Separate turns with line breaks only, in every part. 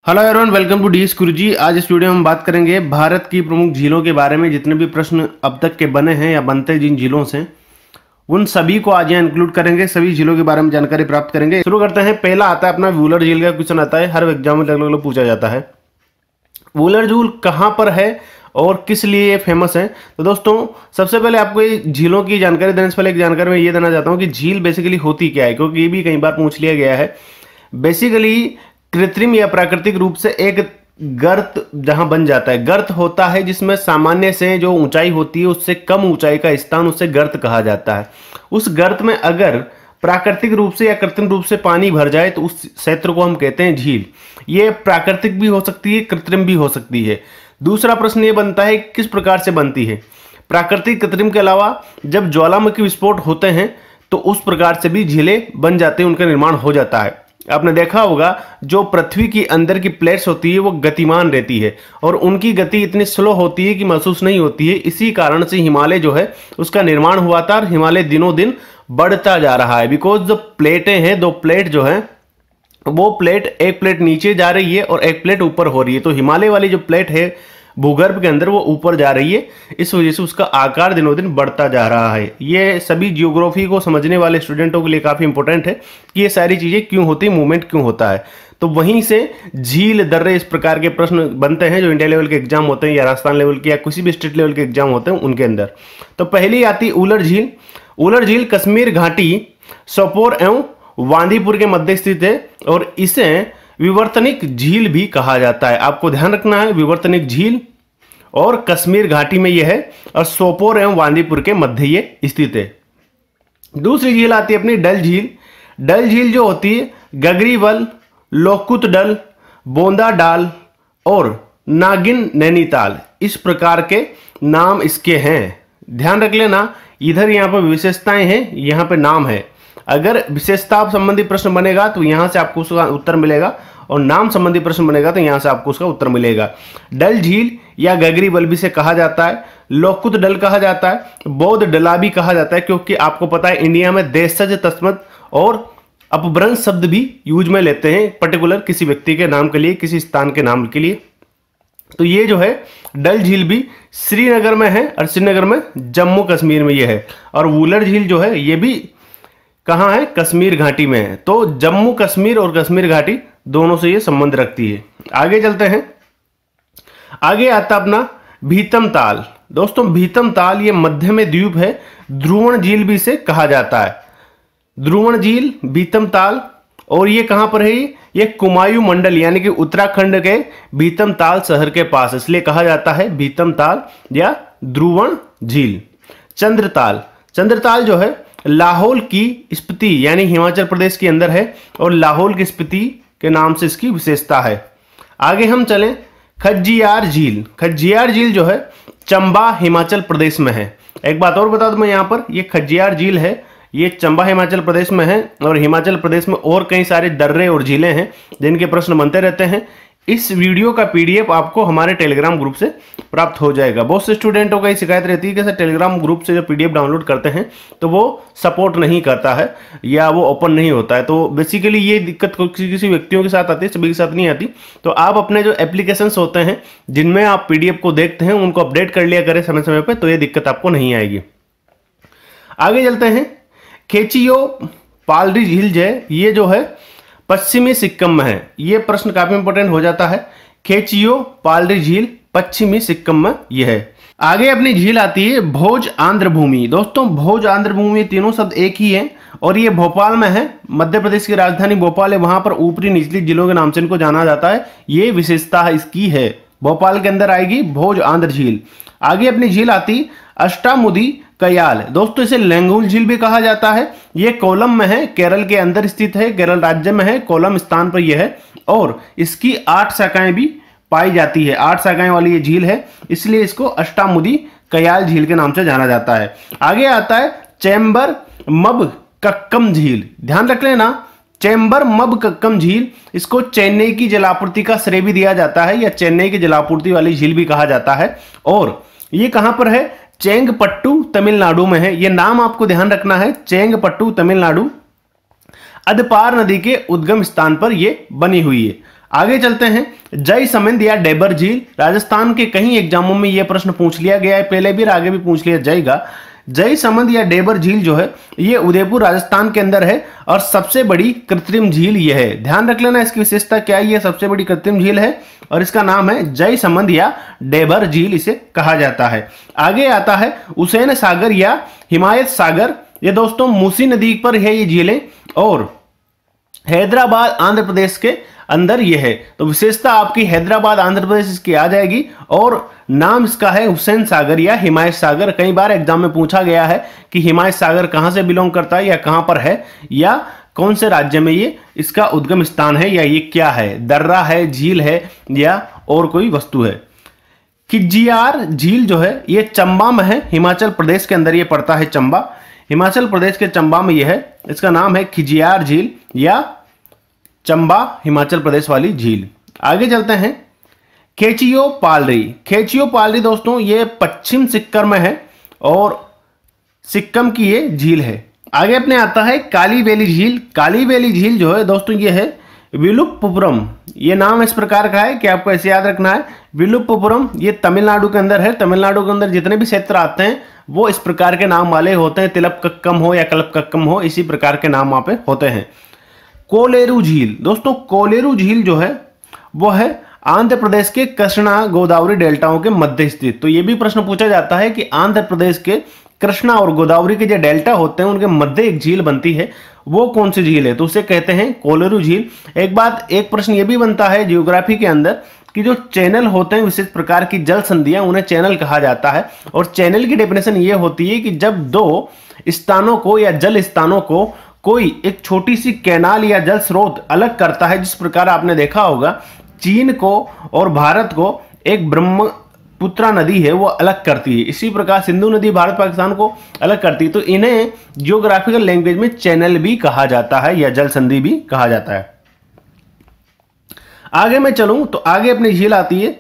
Hello everyone, welcome to the Guruji. आज इस video में हम बात करेंगे भारत की प्रमुख झीलों के बारे में। जितने भी प्रश्न अब तक के बने हैं या बनते हैं जिन झीलों से, उन सभी को आज यहाँ इंक्लूड करेंगे। सभी झीलों के बारे में जानकारी प्राप्त करेंगे। शुरू करते हैं। पहला आता है अपना वूलर झील का क्वेश्चन आता है, हर एग्जाम में लगभग पूछा जाता है। वूलर झील कहाँ पर है और किस लिए ये फेमस है? तो दोस्तों, सबसे पहले आपको ये झीलों की जानकारी देने से पहले एक जानकारी मैं ये देना चाहता हूँ कि झील बेसिकली होती क्या है, क्योंकि ये भी कई बार पूछ लिया गया है। बेसिकली कृत्रिम या प्राकृतिक रूप से एक गर्त जहां बन जाता है। गर्त होता है जिसमें सामान्य से जो ऊंचाई होती है उससे कम ऊंचाई का स्थान, उससे गर्त कहा जाता है। उस गर्त में अगर प्राकृतिक रूप से या कृत्रिम रूप से पानी भर जाए तो उस क्षेत्र को हम कहते हैं झील। ये प्राकृतिक भी हो सकती है, कृत्रिम भी हो सकती है। दूसरा प्रश्न ये बनता है किस प्रकार से बनती है। प्राकृतिक, कृत्रिम के अलावा जब ज्वालामुखी विस्फोट होते हैं तो उस प्रकार से भी झीलें बन जाते हैं, उनका निर्माण हो जाता है। आपने देखा होगा जो पृथ्वी की अंदर की प्लेट्स होती है वो गतिमान रहती है और उनकी गति इतनी स्लो होती है कि महसूस नहीं होती है। इसी कारण से हिमालय जो है उसका निर्माण हुआ था और हिमालय दिनों दिन बढ़ता जा रहा है। बिकॉज जो प्लेटें हैं, दो प्लेट जो है वो प्लेट, एक प्लेट नीचे जा रही है और एक प्लेट ऊपर हो रही है। तो हिमालय वाली जो प्लेट है भूगर्भ के अंदर वो ऊपर जा रही है, इस वजह से उसका आकार दिनों दिन बढ़ता जा रहा है। ये सभी जियोग्राफी को समझने वाले स्टूडेंटों के लिए काफ़ी इंपॉर्टेंट है कि ये सारी चीज़ें क्यों होती है, मूवमेंट क्यों होता है। तो वहीं से झील, दर्रे, इस प्रकार के प्रश्न बनते हैं जो इंडिया लेवल के एग्जाम होते हैं या राजस्थान लेवल के या किसी भी स्टेट लेवल के एग्जाम होते हैं उनके अंदर। तो पहली आती उलर झील। उलर झील कश्मीर घाटी, सोपोर एवं वांदीपुर के मध्य स्थित है और इसे विवर्तनिक झील भी कहा जाता है। आपको ध्यान रखना है, विवर्तनिक झील और कश्मीर घाटी में यह है और सोपोर एवं वांदीपुर के मध्य ये स्थित है। दूसरी झील आती है अपनी डल झील। डल झील जो होती है गगरीबल, लोकुत डल, बोंदा डाल और नागिन नैनीताल, इस प्रकार के नाम इसके हैं। ध्यान रख लेना, इधर यहाँ पर विशेषताएं हैं, यहाँ पे नाम है। अगर विशेषता संबंधी प्रश्न बनेगा तो यहां से आपको उसका उत्तर मिलेगा और नाम संबंधी प्रश्न बनेगा तो यहां से आपको उसका उत्तर मिलेगा। डल झील या गगरीबल भी से कहा जाता है, लोकुत डल कहा जाता है, बौद्ध डला भी कहा जाता है, क्योंकि आपको पता है इंडिया में देशज, तस्मत और अपभ्रंश शब्द भी यूज में लेते हैं पर्टिकुलर किसी व्यक्ति के नाम के लिए, किसी स्थान के नाम के लिए। तो ये जो है डल झील भी श्रीनगर में है और श्रीनगर में जम्मू कश्मीर में ये है। और वूलर झील जो है ये भी कहाँ है? कश्मीर घाटी में है। तो जम्मू कश्मीर और कश्मीर घाटी दोनों से ये संबंध रखती है। आगे चलते हैं। आगे आता अपना भीतम ताल। दोस्तों, भीतम ताल ये मध्य में द्वीप है, ध्रुवण झील भी इसे कहा जाता है। ध्रुवण झील, भीतम ताल, और ये कहां पर है? ये कुमायूं मंडल यानी कि उत्तराखंड के भीतम ताल शहर के पास, इसलिए कहा जाता है भीतम ताल या ध्रुवण झील। चंद्रताल। चंद्रताल जो है लाहौल की स्पीति यानी हिमाचल प्रदेश के अंदर है और लाहौल की स्पीति के नाम से इसकी विशेषता है। आगे हम चलें। खज्जियार झील। खज्जियार झील जो है चंबा हिमाचल प्रदेश में है। एक बात और बता दूं मैं यहाँ पर, ये खज्जियार झील है, ये चंबा हिमाचल प्रदेश में है और हिमाचल प्रदेश में और कई सारे दर्रे और झीलें हैं जिनके प्रश्न बनते रहते हैं। इस वीडियो का पीडीएफ आपको हमारे टेलीग्राम ग्रुप से प्राप्त हो जाएगा। बहुत से स्टूडेंटों का शिकायत रहती है कि सर टेलीग्राम ग्रुप से जो पीडीएफ डाउनलोड करते हैं तो वो सपोर्ट नहीं करता है या वो ओपन नहीं होता है। तो बेसिकली ये दिक्कत किसी व्यक्तियों के साथ आती है, सभी के साथ नहीं आती। तो आप अपने जो एप्लीकेशंस होते हैं जिनमें आप पीडीएफ को देखते हैं उनको अपडेट कर लिया करें समय समय पर, तो ये दिक्कत आपको नहीं आएगी। आगे चलते हैं। खेचियो पालरी झील ये जो है पश्चिमी सिक्किम में है। ये प्रश्न काफी इंपॉर्टेंट हो जाता है। खेचियो पालरी झील पश्चिमी सिक्किम में यह है। आगे अपनी झील आती है भोज आंध्र भूमि। दोस्तों, भोज आंध्र भूमि तीनों शब्द एक ही है और ये भोपाल में है। मध्य प्रदेश की राजधानी भोपाल है, वहां पर ऊपरी निचली जिलों के नाम से इनको जाना जाता है। ये विशेषता इसकी है, भोपाल के अंदर आएगी भोज आंध्र झील। आगे अपनी झील आती अष्टामुदी कयाल। दोस्तों, इसे लैंगूल झील भी कहा जाता है। यह कोलम में है, केरल के अंदर स्थित है, केरल राज्य में है, कोलम स्थान पर यह है और इसकी 8 शाखाएं भी पाई जाती है। 8 शाखाएं वाली ये झील है, इसलिए इसको अष्टामुदी कयाल झील के नाम से जाना जाता है। आगे आता है चैम्बर मब कक्कम झील। ध्यान रख लेना, चैम्बर मब कक्कम झील, इसको चेन्नई की जलापूर्ति का श्रेय भी दिया जाता है या चेन्नई की जलापूर्ति वाली झील भी कहा जाता है। और ये कहां पर है? चेंगपट्टू तमिलनाडु में है। ये नाम आपको ध्यान रखना है, चेंगपट्टू तमिलनाडु। अदपार नदी के उद्गम स्थान पर यह बनी हुई है। आगे चलते हैं, जयसमंद या डेबर झील। राजस्थान के कई एग्जामों में यह प्रश्न पूछ लिया गया है, पहले भी आगे भी पूछ लिया जाएगा। जयसमंद या डेबर झील जो है ये उदयपुर राजस्थान के अंदर है और सबसे बड़ी कृत्रिम झील यह है। ध्यान रख लेना इसकी विशेषता क्या है, ये सबसे बड़ी कृत्रिम झील है और इसका नाम है जयसमंद या डेबर झील इसे कहा जाता है। आगे आता है हुसैन सागर या हिमायत सागर। ये दोस्तों मूसी नदी पर है ये झीलें और हैदराबाद आंध्र प्रदेश के अंदर ये है। तो विशेषता आपकी हैदराबाद आंध्र प्रदेश इसकी आ जाएगी और नाम इसका है हुसैन सागर या हिमायत सागर। कई बार एग्जाम में पूछा गया है कि हिमायत सागर कहां से बिलोंग करता है या कहां पर है या कौन से राज्य में ये इसका उद्गम स्थान है या ये क्या है, दर्रा है, झील है या और कोई वस्तु है। खिजियार झील जो है ये चंबा में है, हिमाचल प्रदेश के अंदर ये पड़ता है। चंबा हिमाचल प्रदेश के चंबा में यह है, इसका नाम है खिजियार झील या चंबा हिमाचल प्रदेश वाली झील। आगे चलते हैं, खेचियो पालरी। खेचियो पालरी दोस्तों ये पश्चिम सिक्किम में है और सिक्किम की ये झील है। आगे अपने आता है काली बेली झील। काली बेली झील जो है दोस्तों ये है विलुप्पुरम। ये नाम इस प्रकार का है कि आपको ऐसे याद रखना है, विलुप्पुरम। ये तमिलनाडु के अंदर है। तमिलनाडु के अंदर जितने भी क्षेत्र आते हैं वो इस प्रकार के नाम वाले होते हैं, तिलपकक्कम हो या कल्पकक्कम हो, इसी प्रकार के नाम वहां पे होते हैं। कोलेरू झील दोस्तों, कोलेरू झील जो है वो है आंध्र प्रदेश के कृष्णा गोदावरी डेल्टाओं के मध्य स्थित। तो ये भी प्रश्न पूछा जाता है कि आंध्र प्रदेश के कृष्णा और गोदावरी के जो डेल्टा होते हैं उनके मध्य एक झील बनती है, वो कौन सी झील है, तो उसे कहते हैं कोलेरू झील। एक प्रश्न ये भी बनता है जियोग्राफी के अंदर कि जो चैनल होते हैं विशेष प्रकार की जल संधियां, उन्हें चैनल कहा जाता है। और चैनल की डेफिनेशन ये होती है कि जब दो स्थानों को या जल स्थानों को कोई एक छोटी सी कैनाल या जल स्रोत अलग करता है, जिस प्रकार आपने देखा होगा चीन को और भारत को एक ब्रह्मपुत्रा नदी है वो अलग करती है, इसी प्रकार सिंधु नदी भारत पाकिस्तान को अलग करती है। तो इन्हें जियोग्राफिकल लैंग्वेज में चैनल भी कहा जाता है या जल संधि भी कहा जाता है। आगे मैं चलूं तो आगे अपनी झील आती है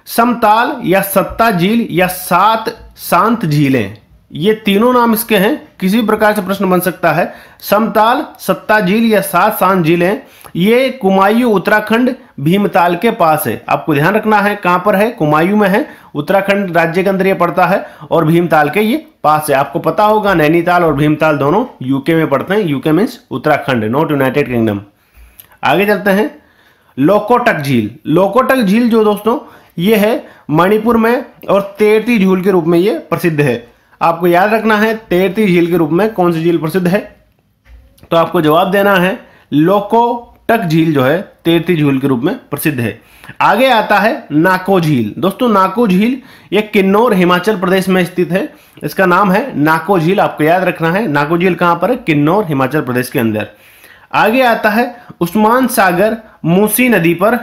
समताल या सत्ता झील या सात शांत झीलें। ये तीनों नाम इसके हैं, किसी प्रकार से प्रश्न बन सकता है। समताल, सत्ता झील या सात शांत झीलें ये कुमायूं उत्तराखंड भीमताल के पास है। आपको ध्यान रखना है कहां पर है, कुमायूं में है, उत्तराखंड राज्य के अंदर ये पड़ता है और भीमताल के ये पास है। आपको पता होगा नैनीताल और भीमताल दोनों यूके में पड़ते हैं। UK means Uttarakhand, not United kingdom. आगे चलते हैं, लोकोटक झील। लोकोटक झील जो दोस्तों ये है मणिपुर में और तेरती झील के रूप में ये प्रसिद्ध है। आपको याद रखना है तेरती झील के रूप में कौन सी झील प्रसिद्ध है, तो आपको जवाब देना है लोकोटक झील जो है तेरती झील के रूप में प्रसिद्ध है। आगे आता है नाको झील। दोस्तों नाको झील ये किन्नौर हिमाचल प्रदेश में स्थित है, इसका नाम है नाको झील। आपको याद रखना है नाको झील कहां पर है, किन्नौर हिमाचल प्रदेश के अंदर। आगे आता है उस्मान सागर मूसी नदी पर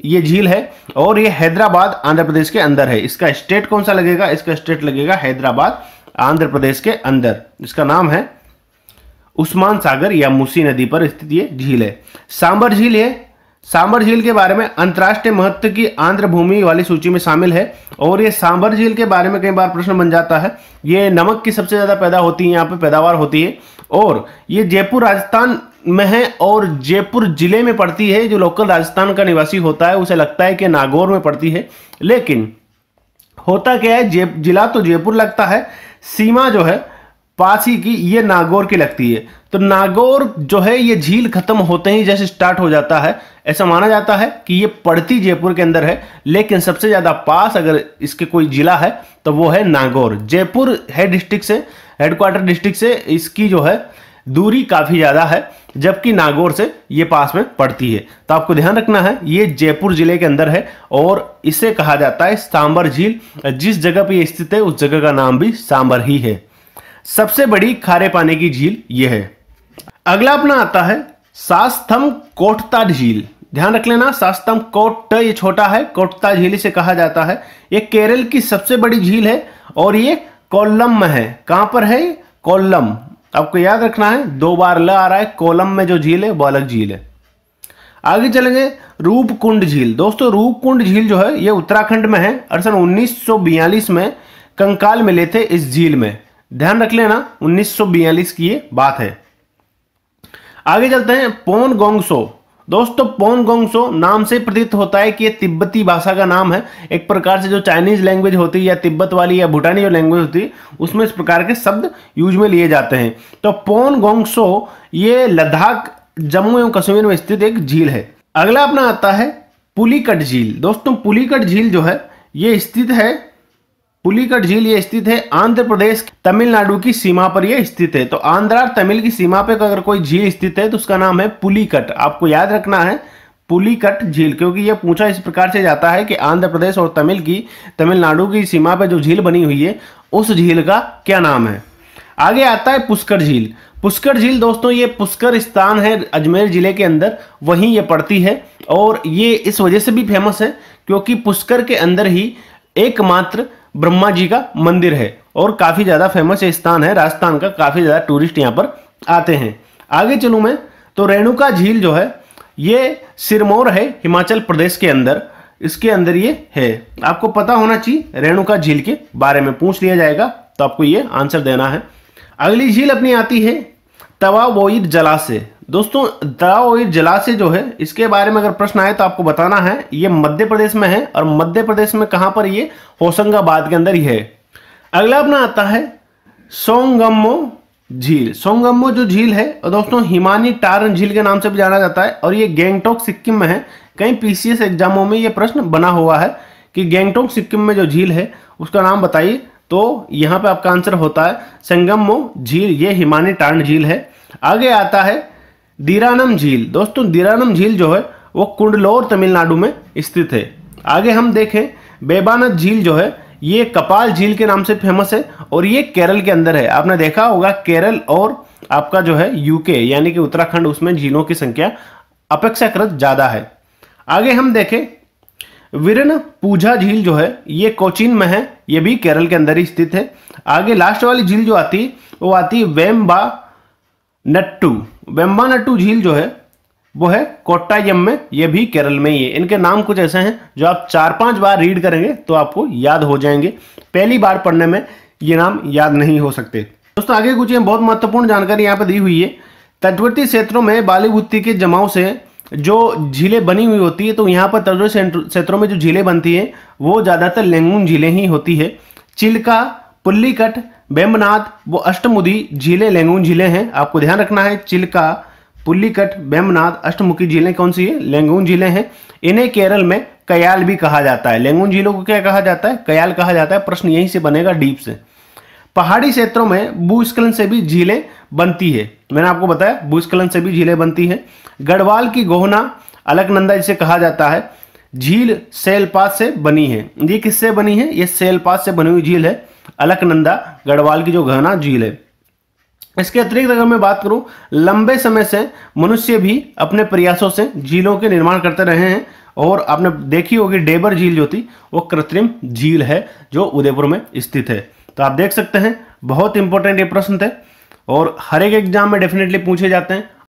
ये झील है और ये हैदराबाद आंध्र प्रदेश के अंदर है। इसका स्टेट कौन सा लगेगा, इसका स्टेट लगेगा हैदराबाद आंध्र प्रदेश के अंदर। इसका नाम है उस्मान सागर या मूसी नदी पर स्थित ये झील है। सांबर झील है, सांबर झील के बारे में अंतर्राष्ट्रीय महत्व की आंध्र भूमि वाली सूची में शामिल है और ये सांबर झील के बारे में कई बार प्रश्न बन जाता है। ये नमक की सबसे ज्यादा पैदा होती है, यहाँ पे पैदावार होती है और ये जयपुर राजस्थान में है और जयपुर जिले में पड़ती है। जो लोकल राजस्थान का निवासी होता है उसे लगता है कि नागौर में पड़ती है, लेकिन होता क्या है जिला तो जयपुर लगता है, सीमा जो है पास ही की ये नागौर की लगती है। तो नागौर जो है ये झील खत्म होते ही जैसे स्टार्ट हो जाता है, ऐसा माना जाता है कि ये पड़ती जयपुर के अंदर है, लेकिन सबसे ज्यादा पास अगर इसके कोई जिला है तो वो है नागौर। जयपुर हेडक्वार्टर डिस्ट्रिक्ट से इसकी जो है दूरी काफी ज्यादा है, जबकि नागौर से ये पास में पड़ती है। तो आपको ध्यान रखना है ये जयपुर जिले के अंदर है और इसे कहा जाता है सांबर झील। जिस जगह पे ये स्थित है उस जगह का नाम भी सांबर ही है। सबसे बड़ी खारे पानी की झील ये है। अगला अपना आता है सास्तम कोटता झील। ध्यान रख लेना सास्तम कोट ये छोटा है, कोटता झील इसे कहा जाता है। ये केरल की सबसे बड़ी झील है और ये कोल्लम में है। कहां पर है, कोल्लम। आपको याद रखना है, दो बार ल आ रहा है, कोल्लम में जो झील है वो अलग झील है। आगे चलेंगे रूपकुंड झील। दोस्तों रूपकुंड झील जो है ये उत्तराखंड में है और सन 1942 में कंकाल मिले थे इस झील में। ध्यान रख लेना 1942 की ये बात है। आगे चलते हैं पोन गोंगसो। दोस्तों पोनगोंगसो नाम से प्रतीत होता है कि ये तिब्बती भाषा का नाम है। एक प्रकार से जो चाइनीज लैंग्वेज होती है या तिब्बत वाली या भूटानी जो लैंग्वेज होती है उसमें इस प्रकार के शब्द यूज में लिए जाते हैं। तो पोनगोंगसो ये लद्दाख जम्मू एवं कश्मीर में स्थित एक झील है। अगला अपना आता है पुलिकट झील। दोस्तों पुलिकट झील जो है ये स्थित है, पुलिकट झील ये स्थित है आंध्र प्रदेश तमिलनाडु की सीमा पर ये स्थित है। तो आंध्र और तमिल की सीमा पर अगर कोई झील स्थित है तो उसका नाम है पुलिकट। आपको याद रखना है पुलिकट झील, क्योंकि यह पूछा इस प्रकार से जाता है कि आंध्र प्रदेश और तमिलनाडु की सीमा पर जो झील बनी हुई है उस झील का क्या नाम है। आगे आता है पुष्कर झील। पुष्कर झील दोस्तों ये पुष्कर स्थान है अजमेर जिले के अंदर, वहीं ये पड़ती है और ये इस वजह से भी फेमस है क्योंकि पुष्कर के अंदर ही एकमात्र ब्रह्मा जी का मंदिर है और काफी ज्यादा फेमस स्थान है राजस्थान का, काफी ज्यादा टूरिस्ट यहाँ पर आते हैं। आगे चलूं मैं तो रेणुका झील जो है ये सिरमौर है हिमाचल प्रदेश के अंदर, इसके अंदर ये है। आपको पता होना चाहिए रेणुका झील के बारे में, पूछ लिया जाएगा तो आपको ये आंसर देना है। अगली झील अपनी आती है तवा वोईर जलाशय। दोस्तों तवा वोईर जलाशय जो है इसके बारे में अगर प्रश्न आए तो आपको बताना है ये मध्य प्रदेश में है और मध्य प्रदेश में कहां पर, ये होशंगाबाद के अंदर ही है। अगला अपना आता है सोंगमो झील। सोंगमो जो झील है और दोस्तों हिमानी टारन झील के नाम से भी जाना जाता है और ये गैंगटॉक सिक्किम में है। कई पीसीएस एग्जामों में ये प्रश्न बना हुआ है कि गैंगटॉक सिक्किम में जो झील है उसका नाम बताइए, तो यहां पे आपका आंसर होता है संगमो झील, ये हिमानी टारन झील है। आगे आता है दीरानम झील। दोस्तों दीरानम झील जो है वो कुंडलोर तमिलनाडु में स्थित है। आगे हम देखें बेबानत झील जो है ये कपाल झील के नाम से फेमस है और ये केरल के अंदर है। आपने देखा होगा केरल और आपका जो है यूके यानी कि उत्तराखंड, उसमें झीलों की संख्या अपेक्षाकृत ज्यादा है। आगे हम देखें विरन पूजा झील जो है ये कोचीन में है, ये भी केरल के अंदर ही स्थित है। आगे लास्ट वाली झील जो आती है वो आती है वेम्बानट्टू। वेम्बानट्टू झील जो है वो है कोट्टायम में, ये भी केरल में ही है। इनके नाम कुछ ऐसे हैं जो आप 4-5 बार रीड करेंगे तो आपको याद हो जाएंगे, पहली बार पढ़ने में ये नाम याद नहीं हो सकते। दोस्तों आगे कुछ बहुत महत्वपूर्ण जानकारी यहाँ पे दी हुई है। तटवर्ती क्षेत्रों में बाली बुत्ती के जमाव से जो झीलें बनी हुई होती है, तो यहाँ पर तटवर्ती क्षेत्रों में जो झीलें बनती हैं वो ज्यादातर लेंगुन झीलें ही होती है। चिल्का, पुल्लिकट, बेम्बनाद वो अष्टमुखी झीलें लेंगुन झीलें हैं। आपको ध्यान रखना है चिल्का, पुल्लिकट, बेम्बनाद अष्टमुखी झीलें कौन सी है, लेंगुन झीलें हैं। इन्हें केरल में कयाल भी कहा जाता है। लेंगुन झीलों को क्या कहा जाता है, कयाल कहा जाता है। प्रश्न यहीं से बनेगा डीप से। पहाड़ी क्षेत्रों में भूस्खलन से भी झीलें बनती है, मैंने आपको बताया भूस्खलन से भी झीलें बनती है। गढ़वाल की गोहना अलकनंदा जिसे कहा जाता है, झील सेलपात से बनी है। ये किससे बनी है, ये सेलपात से बनी हुई झील है अलकनंदा, गढ़वाल की जो गोहना झील है। इसके अतिरिक्त अगर मैं बात करूं, लंबे समय से मनुष्य भी अपने प्रयासों से झीलों के निर्माण करते रहे हैं और आपने देखी होगी डेबर झील जो थी वो कृत्रिम झील है जो उदयपुर में स्थित है। तो आप देख सकते हैं बहुत इंपॉर्टेंट ये प्रश्न थे और हर एक एग्जाम में डेफिनेटली पूछे जाते हैं।